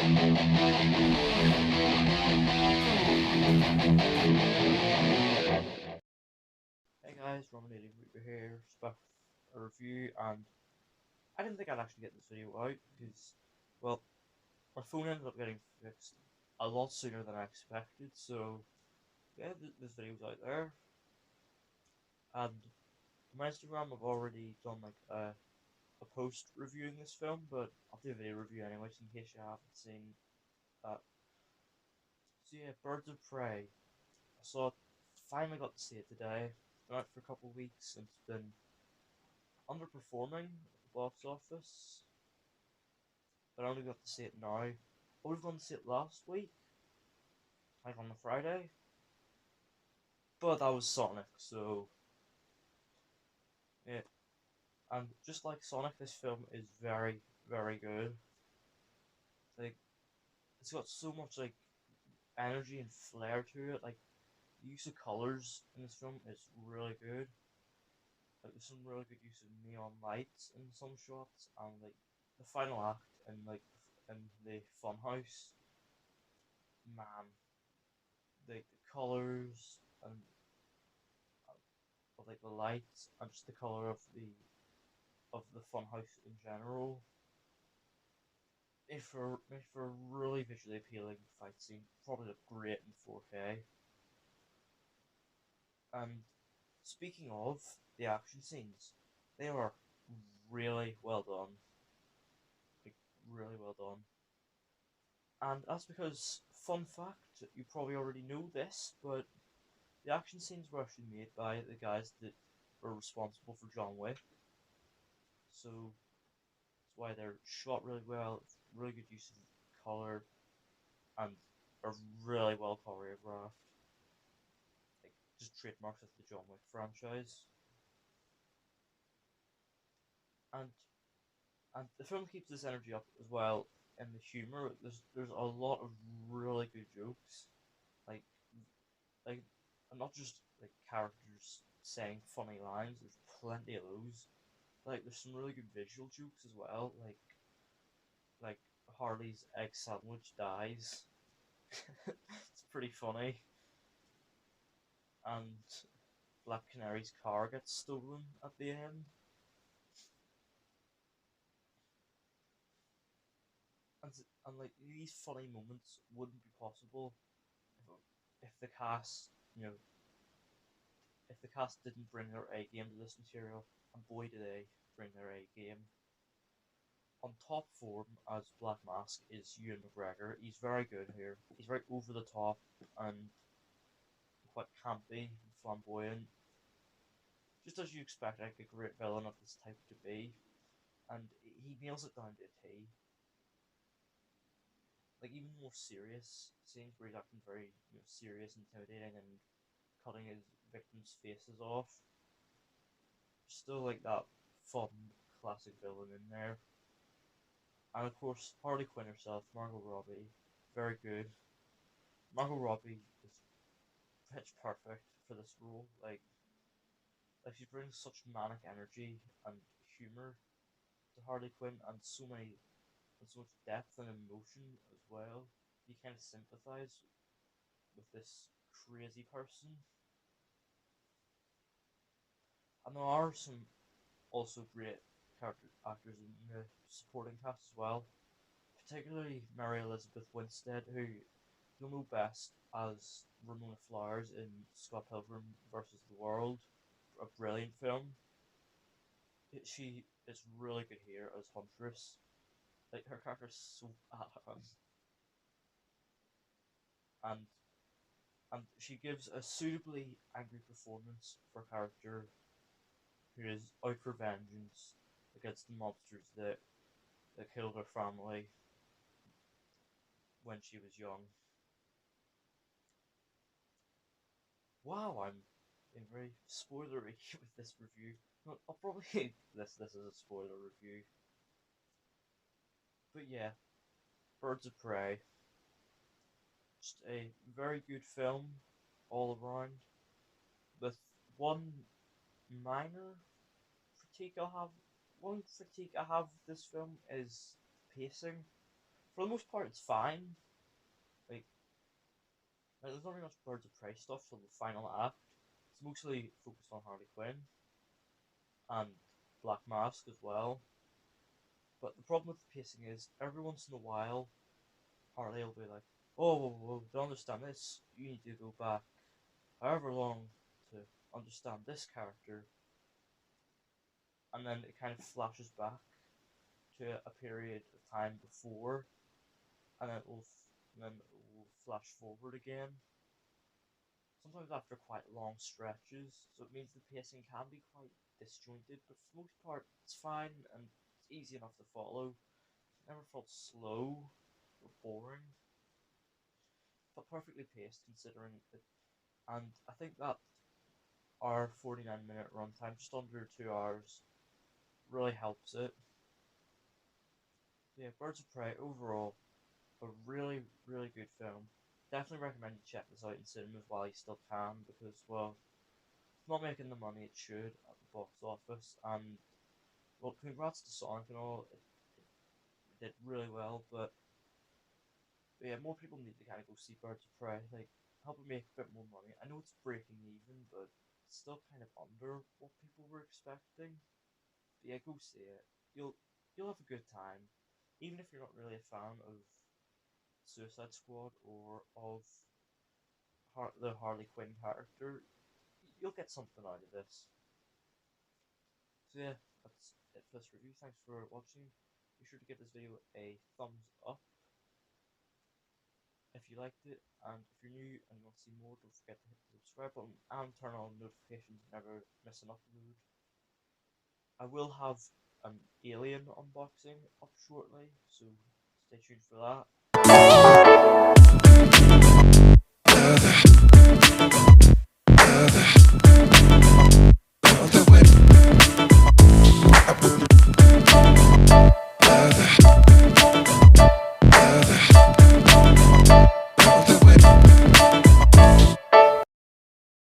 Hey guys, Rominating Reaper here, back with a review, and I didn't think I'd actually get this video out because, well, my phone ended up getting fixed a lot sooner than I expected, so yeah, this video's out there. And on my Instagram, I've already done like a post reviewing this film, but I'll do a video review anyway, so in case you haven't seen that. So yeah, Birds of Prey. I saw it, finally got to see it today. It's been out for a couple of weeks, and it's been underperforming at the box office, but I only got to see it now. I would have gone to see it last week, like on the Friday, but that was Sonic, so yeah. And just like Sonic, this film is very, very good. Like, it's got so much like energy and flair to it. Like, the use of colors in this film is really good. Like, there's some really good use of neon lights in some shots, and like the final act and like in the funhouse, man, the colors and of like the lights and just the color of the funhouse in general. If for a really visually appealing fight scene, probably look great in 4K. And speaking of the action scenes, they are really well done. Like, really well done. And that's because, fun fact, you probably already know this, but the action scenes were actually made by the guys that were responsible for John Wick. So that's why they're shot really well. It's really good use of color and are really well choreographed. Like, just trademarks of the John Wick franchise. And and the film keeps this energy up as well. And the humor, there's a lot of really good jokes, like like and not just like characters saying funny lines. There's plenty of those. Like, there's some really good visual jokes as well. Like Harley's egg sandwich dies. It's pretty funny. And Black Canary's car gets stolen at the end. And, and like, these funny moments wouldn't be possible if the cast, you know, if the cast didn't bring their A game to this material, and boy did they bring their A game. On top form as Black Mask is Ewan McGregor. He's very good here. He's very over the top and quite campy and flamboyant, just as you expect like a great villain of this type to be, and he nails it down to a T. Like, even more serious scenes where he's acting very, serious, intimidating, and cutting his victims' faces off. Still like that fun classic villain in there. And of course, Harley Quinn herself, Margot Robbie, very good. Margot Robbie is pitch perfect for this role. Like she brings such manic energy and humor to Harley Quinn, and so much depth and emotion as well. You kind of sympathize with this crazy person. And there are some also great character actors in the supporting cast as well, particularly Mary Elizabeth Winstead, who you'll know best as Ramona Flowers in Scott Pilgrim versus the World, a brilliant film. She is really good here as Huntress. Like, her character is so badass, and she gives a suitably angry performance for a character who is out for vengeance against the monsters that killed her family when she was young. Wow, I'm being very spoilery with this review. No, I'll probably this as a spoiler review. But yeah, Birds of Prey. Just a very good film all around. With one minor critique I'll have. One critique I have of this film is pacing. for the most part, it's fine. Like, there's not really much Birds of Prey stuff till the final act. It's mostly focused on Harley Quinn and Black Mask as well. But the problem with the pacing is, every once in a while, Harley will be like, "Oh, whoa, whoa, to understand this, you need to go back however long to understand this character," and then it kind of flashes back to a period of time before, and then it will flash forward again. Sometimes after quite long stretches, so it means the pacing can be quite disjointed, but for the most part, it's fine and it's easy enough to follow. It never felt slow or boring. It felt perfectly paced considering it, and I think that our 49-minute runtime, just under 2 hours, really helps it. So yeah, Birds of Prey overall, a really, really good film. Definitely recommend you check this out in cinemas while you still can, because, well, it's not making the money it should at the box office, and, well, congrats to Sonic and all, it did really well, but yeah, more people need to kind of go see Birds of Prey, like, help it make a bit more money. I know it's breaking even, but it's still kind of under what people were expecting. But yeah, go see it. You'll have a good time, even if you're not really a fan of Suicide Squad or of the Harley Quinn character. You'll get something out of this. So yeah, that's it for this review. Thanks for watching. Be sure to give this video a thumbs up if you liked it, and if you're new and you want to see more, don't forget to hit the subscribe button and turn on notifications to never miss an upload. I will have an Alien unboxing up shortly, so stay tuned for that.